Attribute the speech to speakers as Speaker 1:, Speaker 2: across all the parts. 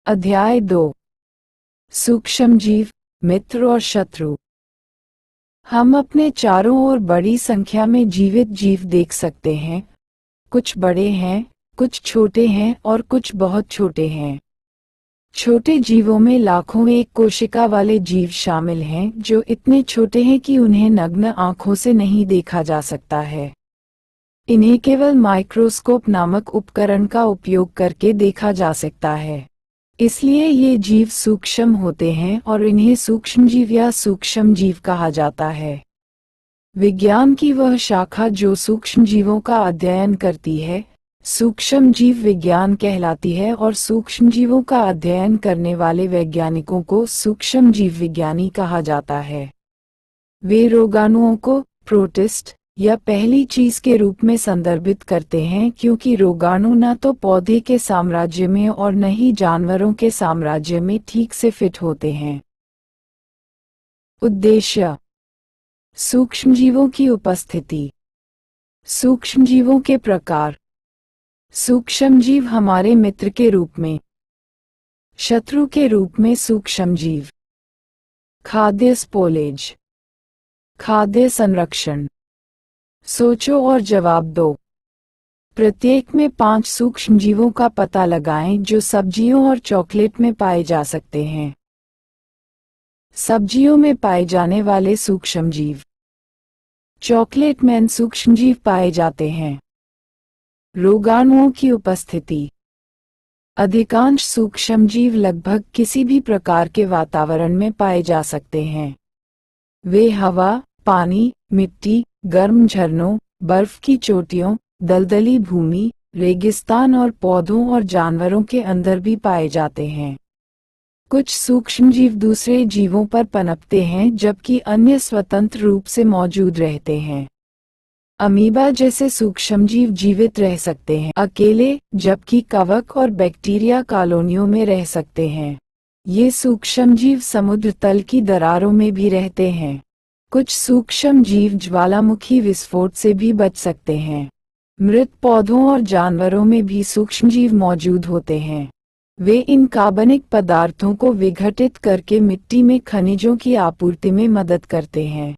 Speaker 1: अध्याय 2। सूक्ष्मजीव, मित्र और शत्रु। हम अपने चारों ओर बड़ी संख्या में जीवित जीव देख सकते हैं। कुछ बड़े हैं, कुछ छोटे हैं और कुछ बहुत छोटे हैं। छोटे जीवों में लाखों एक कोशिका वाले जीव शामिल हैं जो इतने छोटे हैं कि उन्हें नग्न आंखों से नहीं देखा जा सकता है। इन्हें केवल माइक्रोस्कोप नामक उपकरण का उपयोग करके देखा जा सकता है। इसलिए ये जीव सूक्ष्म होते हैं और इन्हें सूक्ष्मजीव या सूक्ष्मजीव कहा जाता है। विज्ञान की वह शाखा जो सूक्ष्मजीवों का अध्ययन करती है, सूक्ष्मजीव विज्ञान कहलाती है और सूक्ष्मजीवों का अध्ययन करने वाले वैज्ञानिकों को सूक्ष्मजीव विज्ञानी कहा जाता है। वे रोगाणुओं को प्रोटिस्ट या पहली चीज के रूप में संदर्भित करते हैं क्योंकि रोगाणु न तो पौधे के साम्राज्य में और न ही जानवरों के साम्राज्य में ठीक से फिट होते हैं। उद्देश्य: सूक्ष्मजीवों की उपस्थिति। सूक्ष्मजीवों के प्रकार। सूक्ष्मजीव हमारे मित्र के रूप में, शत्रु के रूप में सूक्ष्मजीव। खाद्य स्पोलेज, खाद्य संरक्षण। सोचो और जवाब दो। प्रत्येक में 5 सूक्ष्मजीवों का पता लगाएं जो सब्जियों और चॉकलेट में पाए जा सकते हैं। सब्जियों में पाए जाने वाले सूक्ष्मजीव। चॉकलेट में सूक्ष्मजीव पाए जाते हैं। रोगाणुओं की उपस्थिति। अधिकांश सूक्ष्मजीव लगभग किसी भी प्रकार के वातावरण में पाए जा सकते हैं। वे हवा, पानी, मिट्टी, गर्म झरनों, बर्फ की चोटियों, दलदली भूमि, रेगिस्तान और पौधों और जानवरों के अंदर भी पाए जाते हैं। कुछ सूक्ष्मजीव दूसरे जीवों पर पनपते हैं जबकि अन्य स्वतंत्र रूप से मौजूद रहते हैं। अमीबा जैसे सूक्ष्मजीव जीवित रह सकते हैं अकेले, जबकि कवक और बैक्टीरिया कॉलोनियों में रह सकते हैं। ये सूक्ष्मजीव समुद्र तल की दरारों में भी रहते हैं। कुछ सूक्ष्मजीव ज्वालामुखी विस्फोट से भी बच सकते हैं। मृत पौधों और जानवरों में भी सूक्ष्मजीव मौजूद होते हैं। वे इन कार्बनिक पदार्थों को विघटित करके मिट्टी में खनिजों की आपूर्ति में मदद करते हैं।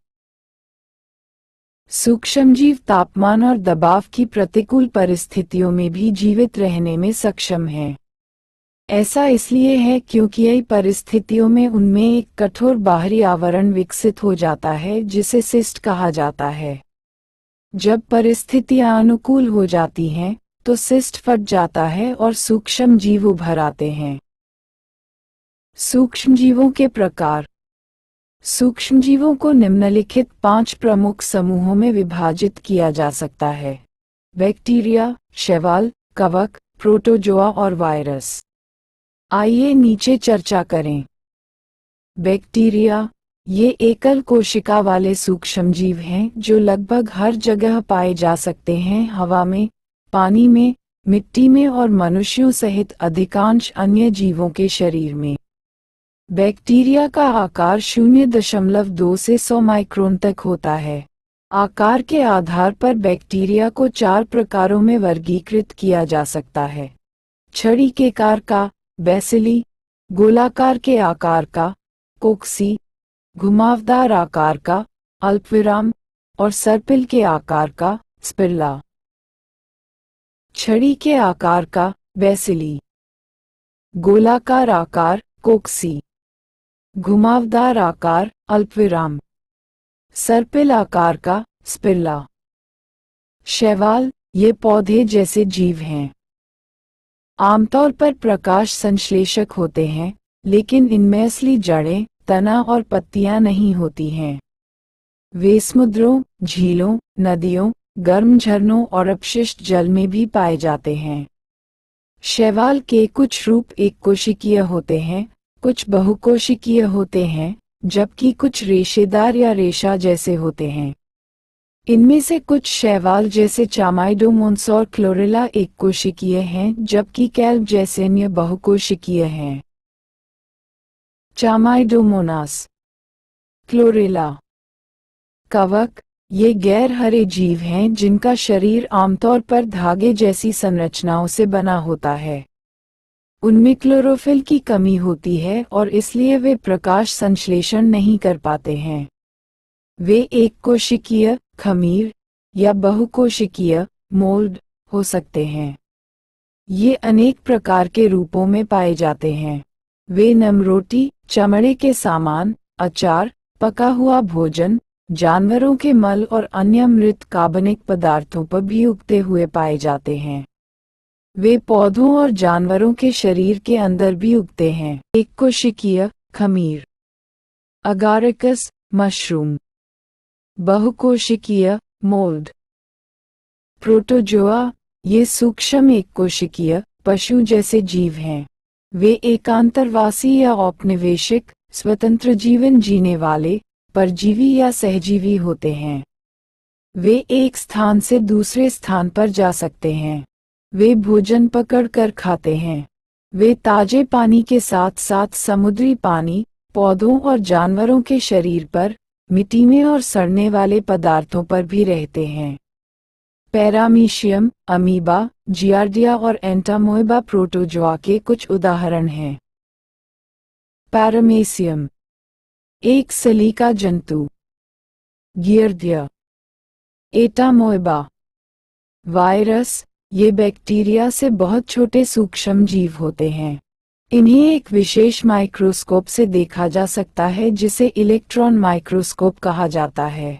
Speaker 1: सूक्ष्मजीव तापमान और दबाव की प्रतिकूल परिस्थितियों में भी जीवित रहने में सक्षम हैं। ऐसा इसलिए है क्योंकि ऐसी परिस्थितियों में उनमें एक कठोर बाहरी आवरण विकसित हो जाता है जिसे सिस्ट कहा जाता है। जब परिस्थितियां अनुकूल हो जाती हैं, तो सिस्ट फट जाता है और सूक्ष्मजीव उभर आते हैं। सूक्ष्मजीवों के प्रकार। सूक्ष्मजीवों को निम्नलिखित 5 प्रमुख समूहों में विभाजित किया जा सकता है: बैक्टीरिया, शैवाल, कवक, प्रोटोजोआ और वायरस। आइए नीचे चर्चा करें। बैक्टीरिया। ये एकल कोशिका वाले सूक्ष्मजीव हैं जो लगभग हर जगह पाए जा सकते हैं: हवा में, पानी में, मिट्टी में और मनुष्यों सहित अधिकांश अन्य जीवों के शरीर में। बैक्टीरिया का आकार 0.2 से 100 माइक्रोन तक होता है। आकार के आधार पर बैक्टीरिया को 4 प्रकारों में वर्गीकृत किया जा सकता है: छड़ी के आकार का बैसिली, गोलाकार के आकार का कोक्सी, घुमावदार आकार का अल्पविराम और सर्पिल के आकार का स्पिरला। छड़ी के आकार का बैसिली, गोलाकार आकार कोक्सी, घुमावदार आकार अल्पविराम, सर्पिल आकार का स्पिरला। शैवाल। ये पौधे जैसे जीव हैं। आमतौर पर प्रकाश संश्लेषक होते हैं, लेकिन इनमें असली जड़ें, तना और पत्तियां नहीं होती हैं। वे समुद्रों, झीलों, नदियों, गर्म झरनों और अपशिष्ट जल में भी पाए जाते हैं। शैवाल के कुछ रूप एक कोशिकीय होते हैं, कुछ बहुकोशिकीय होते हैं, जबकि कुछ रेशेदार या रेशा जैसे होते हैं। इनमें से कुछ शैवाल जैसे चामाइडोमोनास और क्लोरेला एक कोशिकीय हैं, जबकि कैल्प जैसे अन्य बहुकोशिकीय हैं। चामाइडोमोनास, क्लोरेला। कवक। ये गैर हरे जीव हैं जिनका शरीर आमतौर पर धागे जैसी संरचनाओं से बना होता है। उनमें क्लोरोफिल की कमी होती है और इसलिए वे प्रकाश संश्लेषण नहीं कर पाते हैं। वे एक कोशिकीय खमीर या बहुकोशिकीय मोल्ड हो सकते हैं। ये अनेक प्रकार के रूपों में पाए जाते हैं। वे नमरोटी, चमड़े के सामान, अचार, पका हुआ भोजन, जानवरों के मल और अन्य मृत कार्बनिक पदार्थों पर भी उगते हुए पाए जाते हैं। वे पौधों और जानवरों के शरीर के अंदर भी उगते हैं। एक कोशिकीय खमीर, अगारिकस मशरूम। बहुकोशिकीय मोल्ड, प्रोटोजोआ। ये सूक्ष्म एक कोशिकीय पशु जैसे जीव हैं। वे एकांतरवासी या औपनिवेशिक स्वतंत्र जीवन जीने वाले परजीवी या सहजीवी होते हैं। वे एक स्थान से दूसरे स्थान पर जा सकते हैं। वे भोजन पकड़ कर खाते हैं। वे ताजे पानी के साथ साथ समुद्री पानी, पौधों और जानवरों के शरीर पर, मिट्टी में और सड़ने वाले पदार्थों पर भी रहते हैं। पैरामीशियम, अमीबा, जियार्डिया और एंटामोएबा प्रोटोजोआ के कुछ उदाहरण हैं। पैरामीशियम एक सलीका जंतु। गियर्डिया, एटामोएबा वायरस। ये बैक्टीरिया से बहुत छोटे सूक्ष्म जीव होते हैं। इन्हें एक विशेष माइक्रोस्कोप से देखा जा सकता है जिसे इलेक्ट्रॉन माइक्रोस्कोप कहा जाता है।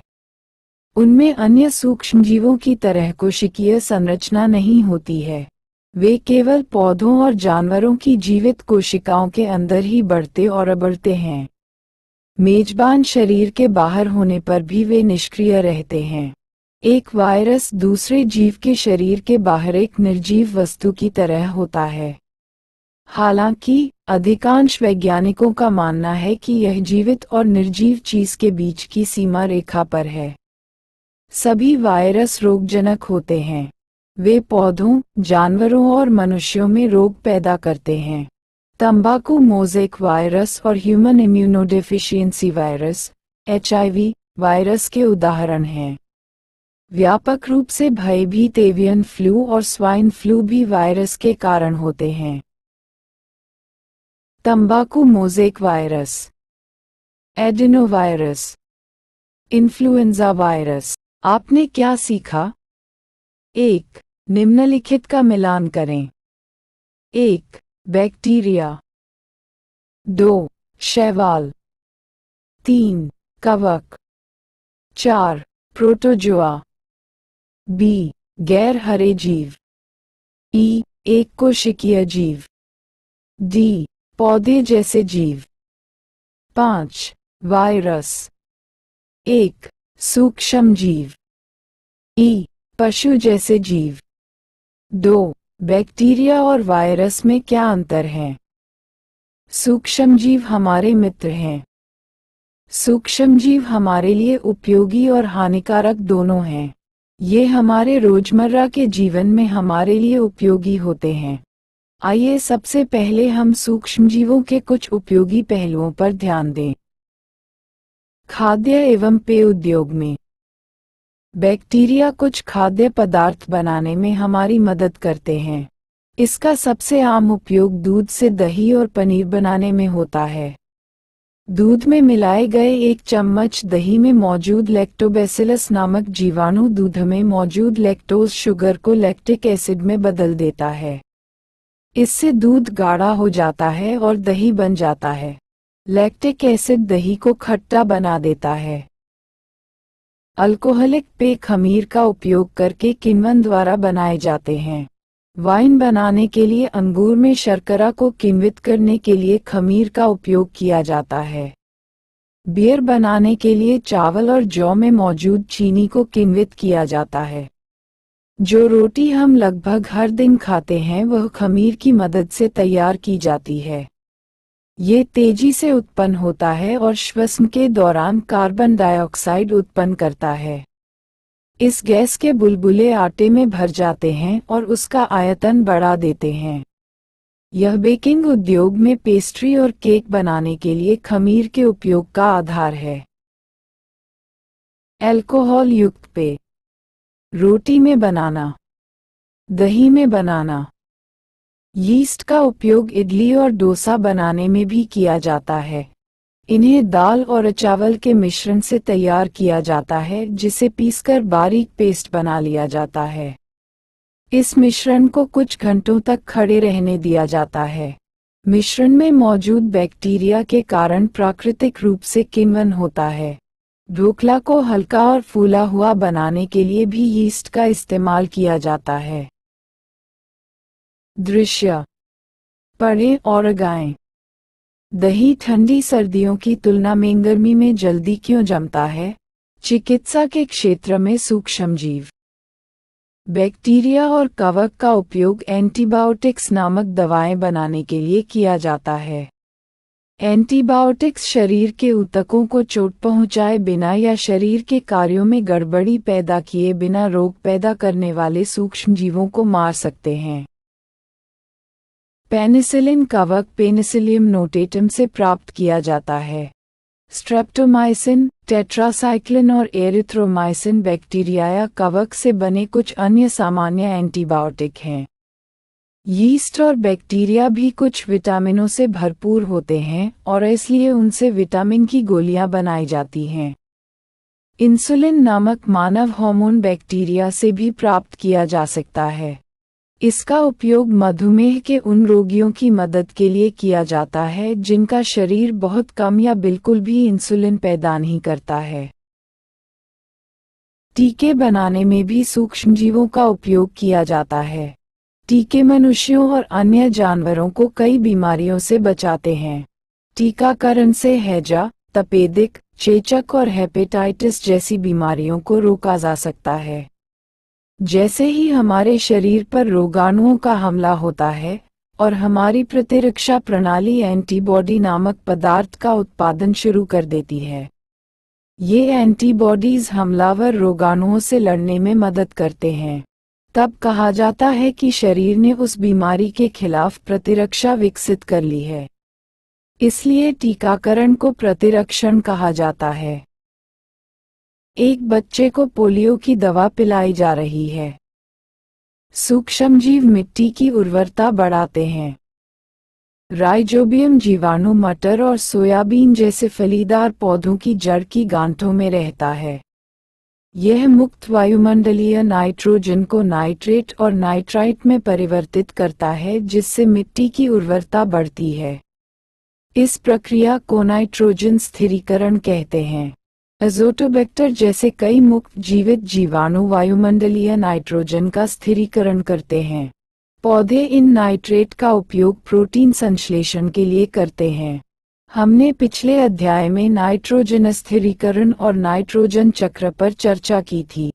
Speaker 1: उनमें अन्य सूक्ष्मजीवों की तरह कोशिकीय संरचना नहीं होती है। वे केवल पौधों और जानवरों की जीवित कोशिकाओं के अंदर ही बढ़ते और अबड़ते हैं। मेजबान शरीर के बाहर होने पर भी वे निष्क्रिय रहते हैं। एक वायरस दूसरे जीव के शरीर के बाहर एक निर्जीव वस्तु की तरह होता है। हालांकि अधिकांश वैज्ञानिकों का मानना है कि यह जीवित और निर्जीव चीज के बीच की सीमा रेखा पर है। सभी वायरस रोगजनक होते हैं। वे पौधों, जानवरों और मनुष्यों में रोग पैदा करते हैं। तंबाकू मोज़ेक वायरस और human immunodeficiency virus (HIV) virus के उदाहरण हैं। व्यापक रूप से भयभीत एवियन फ्लू और स्वाइन फ्लू भी वायरस के कारण होते हैं। तंबाकू mosaic virus, adenovirus, influenza virus. आपने क्या सीखा? 1. निम्नलिखित का मिलान करें। 1. बैक्टीरिया। 2. शैवाल। 3. कवक। 4. प्रोटोजोआ। बी. गैर हरे जीव। ई. एक कोशिकीय जीव। डी. पौधे जैसे जीव। 5. वायरस। 1. सूक्ष्म जीव। ई. पशु जैसे जीव। 2. बैक्टीरिया और वायरस में क्या अंतर है? सूक्ष्मजीव हमारे मित्र हैं। सूक्ष्मजीव हमारे लिए उपयोगी और हानिकारक दोनों हैं। ये हमारे रोजमर्रा के जीवन में हमारे लिए उपयोगी होते हैं। आइए सबसे पहले हम सूक्ष्मजीवों के कुछ उपयोगी पहलुओं पर ध्यान दें। खाद्य एवं पेय उद्योग में बैक्टीरिया कुछ खाद्य पदार्थ बनाने में हमारी मदद करते हैं। इसका सबसे आम उपयोग दूध से दही और पनीर बनाने में होता है। दूध में मिलाए गए एक चम्मच दही में मौजूद लैक्टोबैसिलस नामक जीवाणु दूध में मौजूद लैक्टोज शुगर को लैक्टिक एसिड में बदल देता है। इससे दूध गाढ़ा हो जाता है और दही बन जाता है। लैक्टिक एसिड दही को खट्टा बना देता है। अल्कोहलिक पेय खमीर का उपयोग करके किण्वन द्वारा बनाए जाते हैं। वाइन बनाने के लिए अंगूर में शर्करा को किण्वित करने के लिए खमीर का उपयोग किया जाता है। बियर बनाने के लिए चावल और जौ में मौजूद चीनी को किण्वित किया जाता है। जो रोटी हम लगभग हर दिन खाते हैं वह खमीर की मदद से तैयार की जाती है। ये तेजी से उत्पन्न होता है और श्वसन के दौरान कार्बन डाइऑक्साइड उत्पन्न करता है। इस गैस के बुलबुले आटे में भर जाते हैं और उसका आयतन बढ़ा देते हैं। यह बेकिंग उद्योग में पेस्ट्री और केक बनाने के लिए खमीर के उपयोग का आधार है। अल्कोहल युक्त पेय। रोटी में बनाना, दही में बनाना, यीस्ट का उपयोग इडली और डोसा बनाने में भी किया जाता है। इन्हें दाल और चावल के मिश्रण से तैयार किया जाता है, जिसे पीसकर बारीक पेस्ट बना लिया जाता है। इस मिश्रण को कुछ घंटों तक खड़े रहने दिया जाता है। मिश्रण में मौजूद बैक्टीरिया के कारण प्राकृतिक रूप से किण्वन होता है। ढोकला को हल्का और फूला हुआ बनाने के लिए भी यीस्ट का इस्तेमाल किया जाता है। दृश्य पढ़ें और गाएं। दही ठंडी सर्दियों की तुलना में गर्मी में जल्दी क्यों जमता है? चिकित्सा के क्षेत्र में सूक्ष्मजीव। बैक्टीरिया और कवक का उपयोग एंटीबायोटिक्स नामक दवाएं बनाने के लिए किया जाता है। एंटीबायोटिक्स शरीर के ऊतकों को चोट पहुंचाए बिना या शरीर के कार्यों में गड़बड़ी पैदा किए बिना रोग पैदा करने वाले सूक्ष्मजीवों को मार सकते हैं। पेनिसिलिन कवक पेनिसिलियम नोटेटम से प्राप्त किया जाता है। स्ट्रेप्टोमाइसिन, टेट्रासाइक्लिन और एरिथ्रोमाइसिन बैक्टीरिया या कवक से बने कुछ अन्य सामान्य एंटीबायोटिक हैं। यीस्ट और बैक्टीरिया भी कुछ विटामिनों से भरपूर होते हैं और इसलिए उनसे विटामिन की गोलियां बनाई जाती हैं। इंसुलिन नामक मानव हार्मोन बैक्टीरिया से भी प्राप्त किया जा सकता है। इसका उपयोग मधुमेह के उन रोगियों की मदद के लिए किया जाता है जिनका शरीर बहुत कम या बिल्कुल भी इंसुलिन पैदा नहीं करता है। टीके बनाने में भी सूक्ष्मजीवों का उपयोग किया जाता है। टीके मनुष्यों और अन्य जानवरों को कई बीमारियों से बचाते हैं। टीकाकरण से हैजा, तपेदिक, चेचक और हेपेटाइटिस जैसी बीमारियों को रोका जा सकता है। जैसे ही हमारे शरीर पर रोगाणुओं का हमला होता है और हमारी प्रतिरक्षा प्रणाली एंटीबॉडी नामक पदार्थ का उत्पादन शुरू कर देती है। ये एंटीबॉडीज हमलावर रोगाणुओं से लड़ने में मदद करते हैं। तब कहा जाता है कि शरीर ने उस बीमारी के खिलाफ प्रतिरक्षा विकसित कर ली है। इसलिए टीकाकरण को प्रतिरक्षण कहा जाता है। एक बच्चे को पोलियो की दवा पिलाई जा रही है। सूक्ष्मजीव मिट्टी की उर्वरता बढ़ाते हैं। राइजोबियम जीवाणु मटर और सोयाबीन जैसे फलीदार पौधों की जड़ की गांठों में रहता है। यह मुक्त वायुमंडलीय नाइट्रोजन को नाइट्रेट और नाइट्राइट में परिवर्तित करता है, जिससे मिट्टी की उर्वरता बढ़ती है। इस प्रक्रिया को नाइट्रोजन स्थिरीकरण कहते हैं। एज़ोटोबैक्टर जैसे कई मुक्त जीवित जीवाणु वायुमंडलीय नाइट्रोजन का स्थिरीकरण करते हैं। पौधे इन नाइट्रेट का उपयोग प्रोटीन संश्लेषण के लिए करते हैं। हमने पिछले अध्याय में नाइट्रोजन स्थिरीकरण और नाइट्रोजन चक्र पर चर्चा की थी।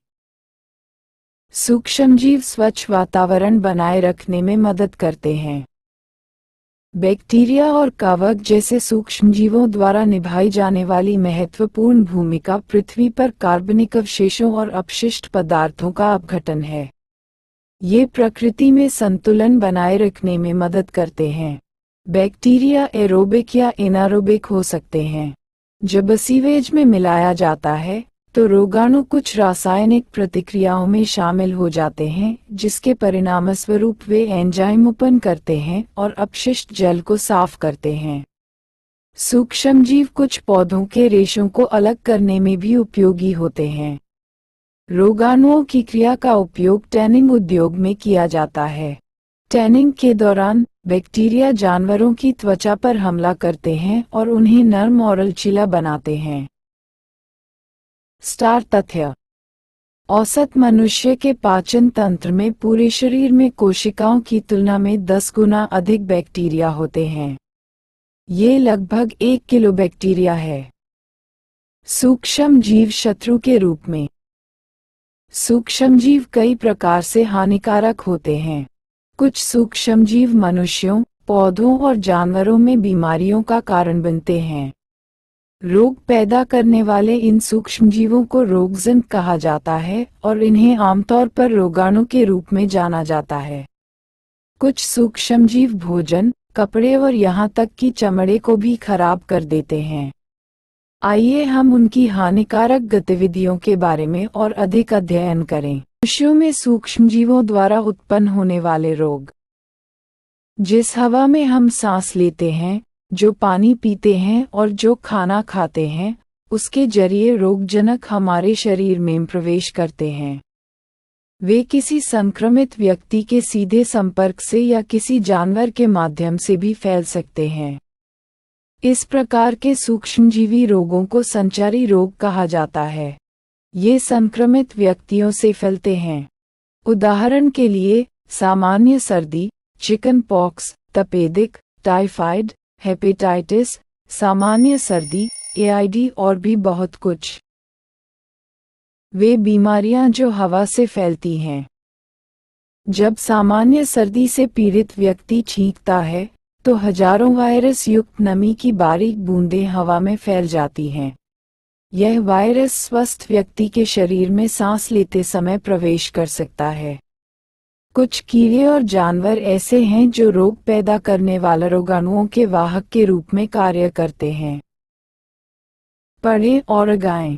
Speaker 1: सूक्ष्मजीव स्वच्छ वातावरण बनाए रखने में मदद करते हैं। बैक्टीरिया और कवक जैसे सूक्ष्मजीवों द्वारा निभाई जाने वाली महत्वपूर्ण भूमिका पृथ्वी पर कार्बनिक अवशेषों और अपशिष्ट पदार्थों का अपघटन है। ये प्रकृति में संतुलन बनाए रखने में मदद करते हैं। बैक्टीरिया एरोबिक या एनारोबिक हो सकते हैं। जब सीवेज में मिलाया जाता है तो रोगाणु कुछ रासायनिक प्रतिक्रियाओं में शामिल हो जाते हैं, जिसके परिणामस्वरूप वे एंजाइम उत्पन्न करते हैं और अपशिष्ट जल को साफ करते हैं। सूक्ष्मजीव कुछ पौधों के रेशों को अलग करने में भी उपयोगी होते हैं। रोगाणुओं की क्रिया का उपयोग टैनिंग उद्योग में किया जाता है। टैनिंग के दौरान बैक्टीरिया जानवरों की त्वचा पर हमला करते हैं और उन्हें नर्म और लचीला बनाते हैं। स्टार तथ्य: औसत मनुष्य के पाचन तंत्र में पूरे शरीर में कोशिकाओं की तुलना में 10 गुना अधिक बैक्टीरिया होते हैं। ये लगभग 1 किलो बैक्टीरिया है। सूक्ष्मजीव शत्रु के रूप में। सूक्ष्मजीव कई प्रकार से हानिकारक होते हैं। कुछ सूक्ष्मजीव मनुष्यों, पौधों और जानवरों में बीमारियों का कारण बनते हैं। रोग पैदा करने वाले इन सूक्ष्मजीवों को रोगजनक कहा जाता है और इन्हें आमतौर पर रोगाणु के रूप में जाना जाता है। कुछ सूक्ष्मजीव भोजन, कपड़े और यहाँ तक कि चमड़े को भी खराब कर देते हैं। आइए हम उनकी हानिकारक गतिविधियों के बारे में और अधिक अध्ययन करें। मनुष्यों में सूक्ष्मजीवों द्वारा उत्पन्न होने वाले रोग। जिस हवा में हम सांस लेते हैं, जो पानी पीते हैं और जो खाना खाते हैं, उसके जरिए रोगजनक हमारे शरीर में प्रवेश करते हैं। वे किसी संक्रमित व्यक्ति के सीधे संपर्क से या किसी जानवर के माध्यम से भी फैल सकते हैं। इस प्रकार के सूक्ष्मजीवी रोगों को संचारी रोग कहा जाता है। ये संक्रमित व्यक्तियों से फैलते हैं। उदाहरण के लिए, सामान्य सर्दी, चिकन पॉक्स, तपेदिक, टाइफाइड, हेपेटाइटिस, सामान्य सर्दी, एआईडी और भी बहुत कुछ। वे बीमारियां जो हवा से फैलती हैं। जब सामान्य सर्दी से पीड़ित व्यक्ति छींकता है, तो हजारों वायरस युक्त नमी की बारीक बूंदें हवा में फैल जाती हैं। यह वायरस स्वस्थ व्यक्ति के शरीर में सांस लेते समय प्रवेश कर सकता है। कुछ कीड़े और जानवर ऐसे हैं जो रोग पैदा करने वाले रोगाणुओं के वाहक के रूप में कार्य करते हैं। पढ़ें और उगाएं।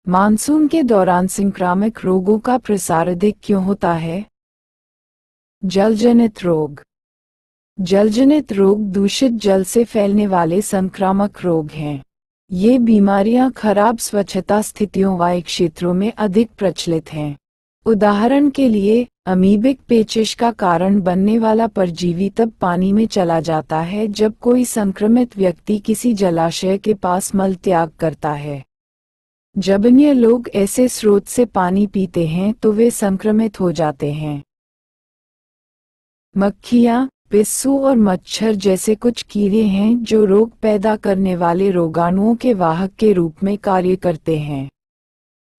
Speaker 1: मानसून के दौरान संक्रामक रोगों का प्रसार अधिक क्यों होता है? जलजनित रोग। जलजनित रोग दूषित जल से फैलने वाले संक्रामक रोग हैं। ये बीमारियां खराब स्वच्छता स्थितियों वाले क्षेत्रों में अधिक प्रचलित हैं। उदाहरण के लिए, अमीबिक पेचिश का कारण बनने वाला परजीवी तब पानी में चला जाता है जब कोई संक्रमित व्यक्ति किसी जलाशय के पास मल त्याग करता है। जब अन्य लोग ऐसे स्रोत से पानी पीते हैं तो वे संक्रमित हो जाते हैं। मक्खियाँ, पिस्सू और मच्छर जैसे कुछ कीड़े हैं जो रोग पैदा करने वाले रोगाणुओं के वाहक के रूप में कार्य करते हैं।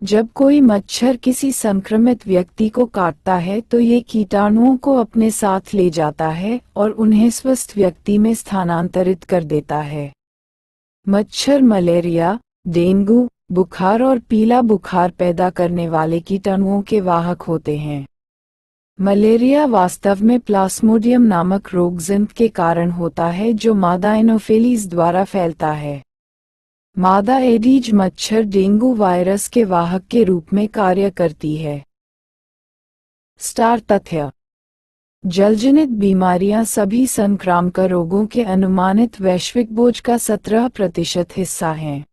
Speaker 1: जब कोई मच्छर किसी संक्रमित व्यक्ति को काटता है तो ये कीटाणुओं को अपने साथ ले जाता है और उन्हें स्वस्थ व्यक्ति में स्थानांतरित कर देता है। मच्छर मलेरिया, डेंगू, बुखार और पीला बुखार पैदा करने वाले कीटाणुओं के वाहक होते हैं। मलेरिया वास्तव में प्लास्मोडियम नामक रोगजनक के कारण होता है जो मादा एनोफिलीज द्वारा फैलता है। मादा एडीज मच्छर डेंगू वायरस के वाहक के रूप में कार्य करती है। स्टार तथ्य: जलजनित बीमारियां सभी संक्रामक रोगों के अनुमानित वैश्विक बोझ का 17% हिस्सा हैं।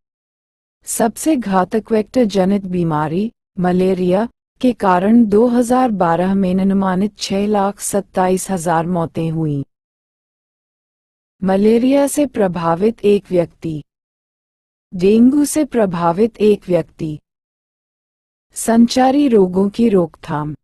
Speaker 1: सबसे घातक वेक्टर जनित बीमारी, मलेरिया, के कारण 2012 में अनुमानित 6,27,000 मौतें हुईं। मलेरिया से प्रभावित एक व्यक्ति। डेंगू से प्रभावित एक व्यक्ति। संचारी रोगों की रोकथाम।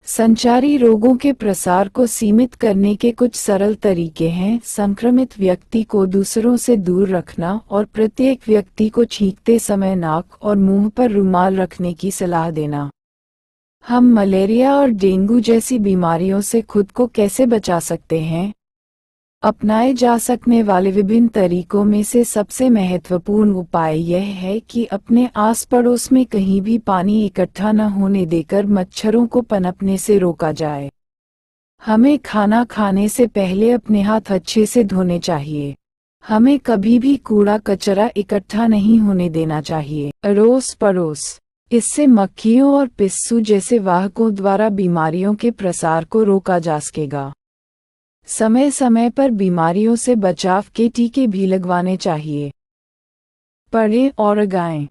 Speaker 1: संचारी रोगों के प्रसार को सीमित करने के कुछ सरल तरीके हैं। संक्रमित व्यक्ति को दूसरों से दूर रखना और प्रत्येक व्यक्ति को छींकते समय नाक और मुंह पर रुमाल रखने की सलाह देना। हम मलेरिया और डेंगू जैसी बीमारियों से खुद को कैसे बचा सकते हैं? अपनाए जा सकने वाले विभिन्न तरीकों में से सबसे महत्वपूर्ण उपाय यह है कि अपने आस पड़ोस में कहीं भी पानी इकट्ठा न होने देकर मच्छरों को पनपने से रोका जाए। हमें खाना खाने से पहले अपने हाथ अच्छे से धोने चाहिए। हमें कभी भी कूड़ा कचरा इकट्ठा नहीं होने देना चाहिए। अड़ोस पड़ोस। इससे मक्खियों और पिस्सू जैसे वाहकों द्वारा बीमारियों के प्रसार को रोका जा सकेगा। समय समय पर बीमारियों से बचाव के टीके भी लगवाने चाहिए। पढ़ें और उगाएं।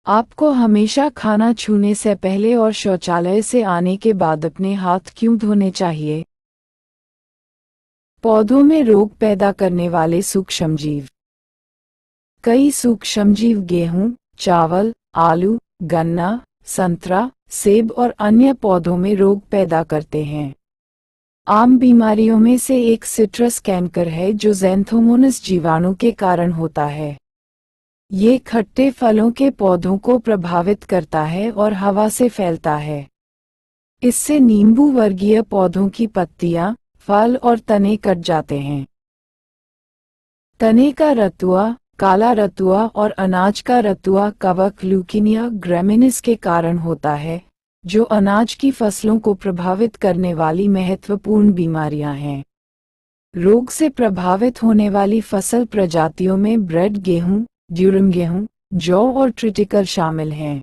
Speaker 1: आपको हमेशा खाना छूने से पहले और शौचालय से आने के बाद अपने हाथ क्यों धोने चाहिए? पौधों में रोग पैदा करने वाले सूक्ष्मजीव। कई सूक्ष्मजीव गेहूं, चावल, आलू, गन्ना, संतरा, सेब और अन्य पौधों में रोग पैदा करते हैं। आम बीमारियों में से एक सिट्रस कैंकर है जो ज़ैंथोमोनस जीवाणु के कारण होता है। ये खट्टे फलों के पौधों को प्रभावित करता है और हवा से फैलता है। इससे नींबू वर्गीय पौधों की पत्तियां, फल और तने कट जाते हैं। तने का रतुआ, काला रतुआ और अनाज का रतुआ कवक ल्यूकीनिया ग्रैमिनिस के कारण होता है, जो अनाज की फसलों को प्रभावित करने वाली महत्वपूर्ण बीमारियां हैं। रोग से प्रभावित होने वाली फसल प्रजातियों में ब्रेड गेहूं, ड्यूरम गेहूं, जौ और ट्रिटिकल शामिल हैं।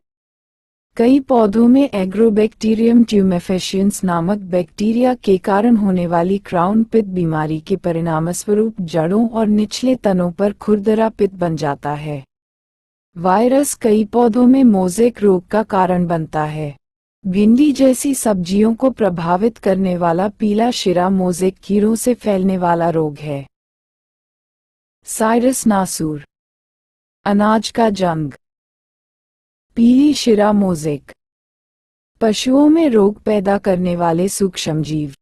Speaker 1: कई पौधों में एग्रोबैक्टीरियम ट्यूमेफेशियंस नामक बैक्टीरिया के कारण होने वाली क्राउन पिथ बीमारी के परिणामस्वरूप जड़ों और निचले तनों पर खुरदरा पिथ बन जाता है। वायरस कई पौधों में मोज़ेक रोग का कारण बनता है। भिंडी जैसी सब्जियों को प्रभावित करने वाला पीला शिरा मोज़ेक कीड़ों से फैलने वाला रोग है। साइरस नासूर, अनाज का जंग। पीली शिरा मोज़ेक, पशुओं में रोग पैदा करने वाले सूक्ष्मजीव।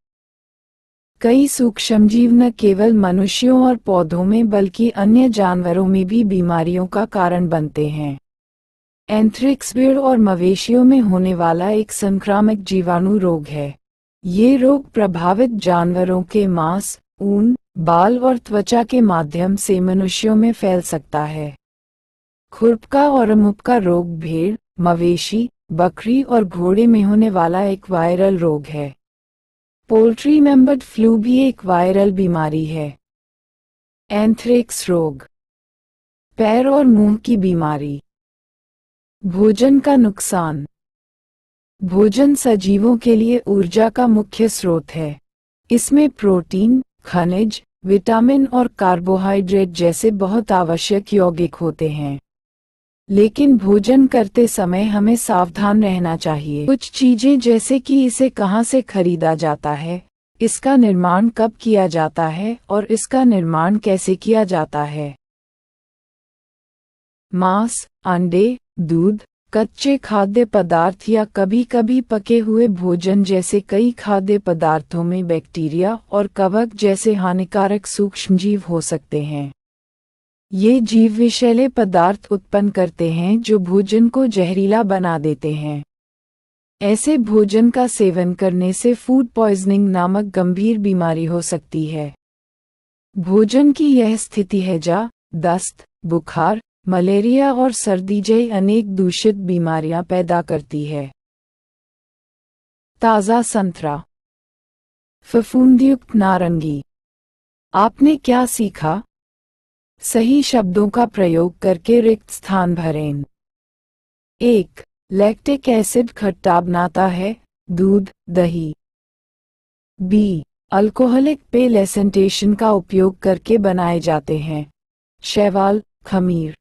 Speaker 1: कई सूक्ष्मजीव न केवल मनुष्यों और पौधों में बल्कि अन्य जानवरों में भी बीमारियों का कारण बनते हैं। एंथ्रेक्स भेड़ और मवेशियों में होने वाला एक संक्रामक जीवाणु रोग है। ये रोग प्रभावित जानवरों के मांस, ऊन, बाल और त्वचा के माध्यम से मनुष्यों में फैल सकता है। खुरपका और मुपका रोग भेड़, मवेशी, बकरी और घोड़े में होने वाला एक वायरल रोग है। पोल्ट्री में बर्ड फ्लू भी एक वायरल बीमारी है। एंथ्रेक्स रोग, पैर और मुंह की बीमारी। भोजन का नुकसान। भोजन सजीवों के ऊर्जा ऊर्जा का मुख्य स्रोत है। इसमें प्रोटीन, खनिज, विटामिन और कार्बोहाइड्रेट जैसे बहुत आवश्यक यौगिक होते हैं। लेकिन भोजन करते समय हमें सावधान रहना चाहिए। कुछ चीजें जैसे कि इसे कहां से खरीदा जाता है, इसका निर्माण कब किया जाता है और इसका निर्माण कैसे किया जाता है। मांस, अंडे, दूध, कच्चे खाद्य पदार्थ या कभी-कभी पके हुए भोजन जैसे कई खाद्य पदार्थों में बैक्टीरिया और कवक जैसे हानिकारक सूक्ष्मजीव हो सकते हैं। ये जीव विषैले पदार्थ उत्पन्न करते हैं जो भोजन को जहरीला बना देते हैं। ऐसे भोजन का सेवन करने से फूड पॉइजनिंग नामक गंभीर बीमारी हो सकती है। भोजन की यह स्थिति हैजा, दस्त, बुखार, मलेरिया और सर्दी जैसी अनेक दूषित बीमारियां पैदा करती है। ताज़ा संतरा, फफूंदयुक्त नारंगी। आपने क्या सीखा? सही शब्दों का प्रयोग करके रिक्त स्थान भरें। 1. लैक्टिक एसिड खट्टा बनाता है, दूध, दही। B. अल्कोहलिक पेय लेसेंटेशन का उपयोग करके बनाए जाते हैं, शैवाल, खमीर।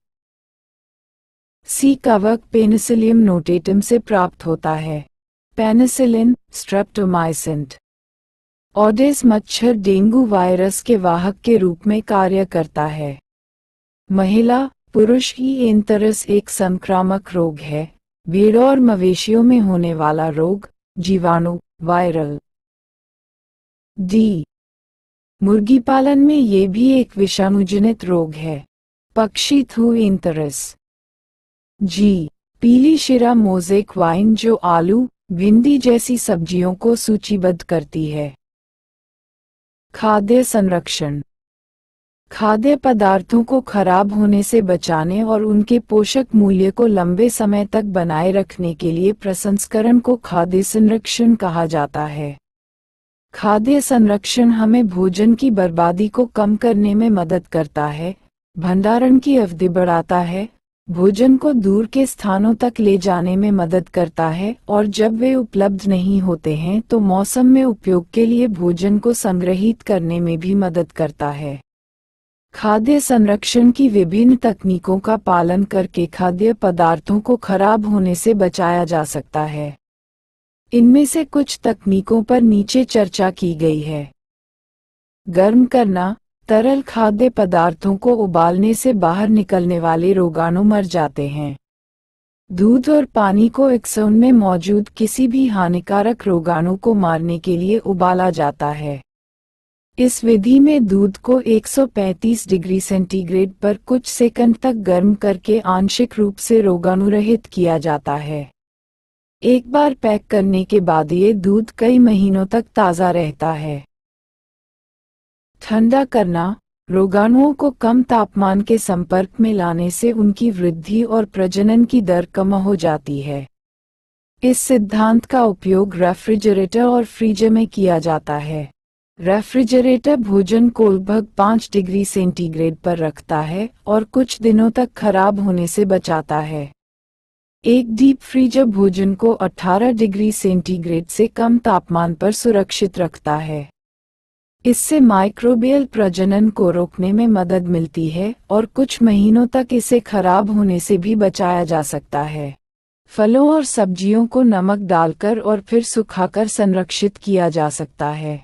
Speaker 1: C. कवक पेनिसिलियम नोटेटम से प्राप्त होता है, पेनिसिलिन, स्ट्रेप्टोमाइसिन। ऑडेस मच्छर डेंगू वायरस के वाहक के रूप में कार्य करता है। महिला, पुरुष की एंथ्रेक्स एक संक्रामक रोग है, भेड़ और मवेशियों में होने वाला रोग, जीवाणु, वायरल। D. मुर्गी पालन में ये भी एक विषाणुजनित रोग है, पक्षी थू एंथ्रेक्स। G. पीली शिरा मोज़ेक वाइन जो आलू, भिंडी जैसी सब्जियों को सूचीबद्ध करती है। खाद्य संरक्षण। खाद्य पदार्थों को खराब होने से बचाने और उनके पोषक मूल्य को लंबे समय तक बनाए रखने के लिए प्रसंस्करण को खाद्य संरक्षण कहा जाता है। खाद्य संरक्षण हमें भोजन की बर्बादी को कम करने में मदद करता है, भंडारण की अवधि बढ़ाता है, भोजन को दूर के स्थानों तक ले जाने में मदद करता है और जब वे उपलब्ध नहीं होते हैं तो मौसम में उपयोग के लिए भोजन को संग्रहित करने में भी मदद करता है। खाद्य संरक्षण की विभिन्न तकनीकों का पालन करके खाद्य पदार्थों को खराब होने से बचाया जा सकता है। इनमें से कुछ तकनीकों पर नीचे चर्चा की गई है। गर्म करना, तरल खाद्य पदार्थों को उबालने से बाहर निकलने वाले रोगाणु मर जाते हैं। दूध और पानी को एक में मौजूद किसी भी हानिकारक रोगाणु को मारने के लिए उबाला जाता है। इस विधि में दूध को 135 डिग्री सेंटीग्रेड पर कुछ सेकंड तक गर्म करके आंशिक रूप से रोगाणुरहित किया जाता है। एक बार पैक करने के बाद ये दूध कई महीनों तक ताज़ा रहता है। ठंडा करना, रोगाणुओं को कम तापमान के संपर्क में लाने से उनकी वृद्धि और प्रजनन की दर कम हो जाती है। इस सिद्धांत का उपयोग रेफ्रिजरेटर और फ्रीजर में किया जाता है। रेफ्रिजरेटर भोजन को लगभग 5 डिग्री सेंटीग्रेड पर रखता है और कुछ दिनों तक खराब होने से बचाता है। एक डीप फ्रीजर भोजन को 18 डिग्री सेंटीग्रेड से कम तापमान पर सुरक्षित रखता है। इससे माइक्रोबियल प्रजनन को रोकने में मदद मिलती है और कुछ महीनों तक इसे खराब होने से भी बचाया जा सकता है। फलों और सब्जियों को नमक डालकर और फिर सुखाकर संरक्षित किया जा सकता है।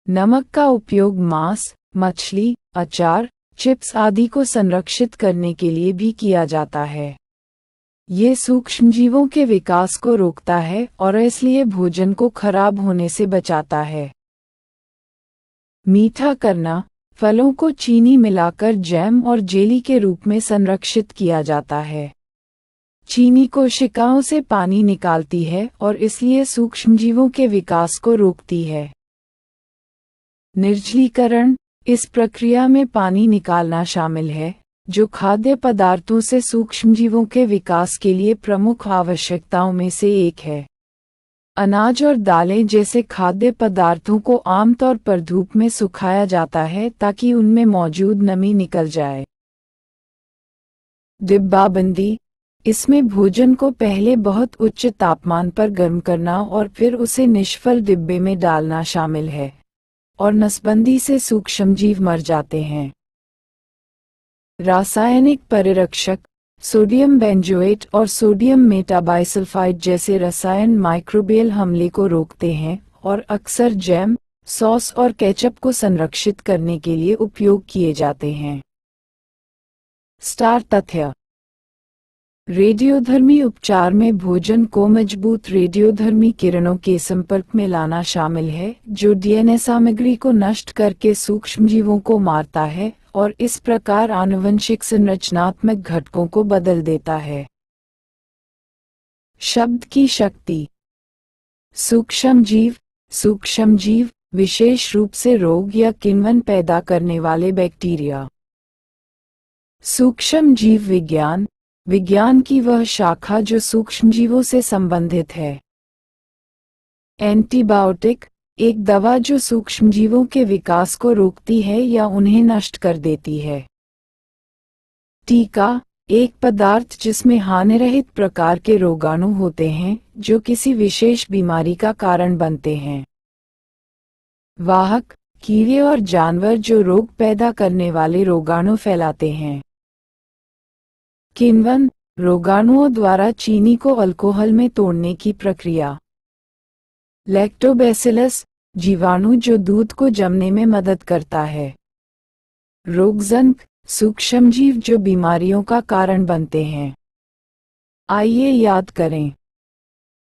Speaker 1: नमक का उपयोग मांस, मछली, अचार, चिप्स आदि को संरक्षित करने के लिए भी किया जाता है। ये सूक्ष्मजीवों के विकास को रोकता है और इसलिए भोजन को खराब होने से बचाता है। मीठा करना, फलों को चीनी मिलाकर जैम और जेली के रूप में संरक्षित किया जाता है। चीनी कोशिकाओं से पानी निकालती है और इसलिए सूक्ष्मजीवों के विकास को रोकती है। निर्जलीकरण, इस प्रक्रिया में पानी निकालना शामिल है, जो खाद्य पदार्थों से सूक्ष्मजीवों के विकास के लिए प्रमुख आवश्यकताओं में से एक है। अनाज और दालें जैसे खाद्य पदार्थों को आमतौर पर धूप में सुखाया जाता है ताकि उनमें मौजूद नमी निकल जाए। डिब्बाबंदी, इसमें भोजन को पहले बहुत उच्च तापमान पर गर्म करना और फिर उसे निष्फल डिब्बे में डालना शामिल है, और नसबंदी से सूक्ष्मजीव मर जाते हैं। रासायनिक परिरक्षक, सोडियम बेंजोएट और सोडियम मेटाबाइसल्फाइड जैसे रसायन माइक्रोबियल हमले को रोकते हैं और अक्सर जैम, सॉस और केचप को संरक्षित करने के लिए उपयोग किए जाते हैं। स्टार तथ्य: रेडियोधर्मी उपचार में भोजन को मजबूत रेडियोधर्मी किरणों के संपर्क में लाना शामिल है, जो डीएनए सामग्री को नष्ट करके सूक्ष्मजीवों को मारता है और इस प्रकार आनुवंशिक संरचनात्मक घटकों को बदल देता है। शब्द की शक्ति: सूक्ष्मजीव, सूक्ष्मजीव, विशेष रूप से रोग या किण्वन पैदा करने वाले बैक्टीरिया। सूक्ष्मजीव विज्ञान, विज्ञान की वह शाखा जो सूक्ष्मजीवों से संबंधित है। एंटीबायोटिक, एक दवा जो सूक्ष्मजीवों के विकास को रोकती है या उन्हें नष्ट कर देती है। टीका, एक पदार्थ जिसमें हानिरहित प्रकार के रोगाणु होते हैं जो किसी विशेष बीमारी का कारण बनते हैं। वाहक, कीड़े और जानवर जो रोग पैदा करने वाले रोगाणु फैलाते हैं। किण्वन, रोगाणुओं द्वारा चीनी को अल्कोहल में तोड़ने की प्रक्रिया। लैक्टोबैसिलस, जीवाणु जो दूध को जमने में मदद करता है। रोगजनक, सूक्ष्मजीव जो बीमारियों का कारण बनते हैं। आइए याद करें।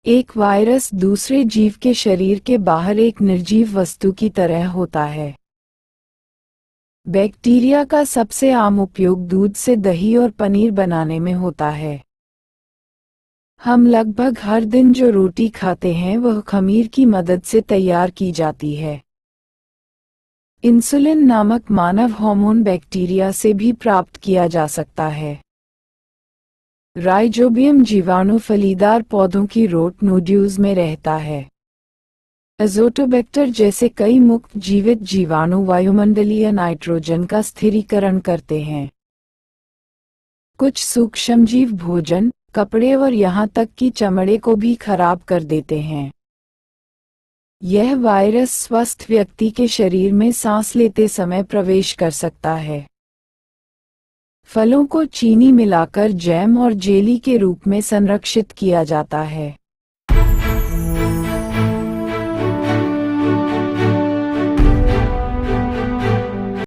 Speaker 1: एक वायरस दूसरे जीव के शरीर के बाहर एक निर्जीव वस्तु की तरह होता है। बैक्टीरिया का सबसे आम उपयोग दूध से दही और पनीर बनाने में होता है। हम लगभग हर दिन जो रोटी खाते हैं वह खमीर की मदद से तैयार की जाती है। इंसुलिन नामक मानव हार्मोन बैक्टीरिया से भी प्राप्त किया जा सकता है। राइजोबियम जीवाणु फलीदार पौधों की रूट नोड्यूल्स में रहता है। एज़ोटोबैक्टर जैसे कई मुक्त जीवित जीवाणु वायुमंडलीय नाइट्रोजन का स्थिरीकरण करते हैं। कुछ सूक्ष्मजीव भोजन, कपड़े और यहाँ तक कि चमड़े को भी खराब कर देते हैं। यह वायरस स्वस्थ व्यक्ति के शरीर में सांस लेते समय प्रवेश कर सकता है। फलों को चीनी मिलाकर जैम और जेली के रूप में संरक्षित किया जाता है।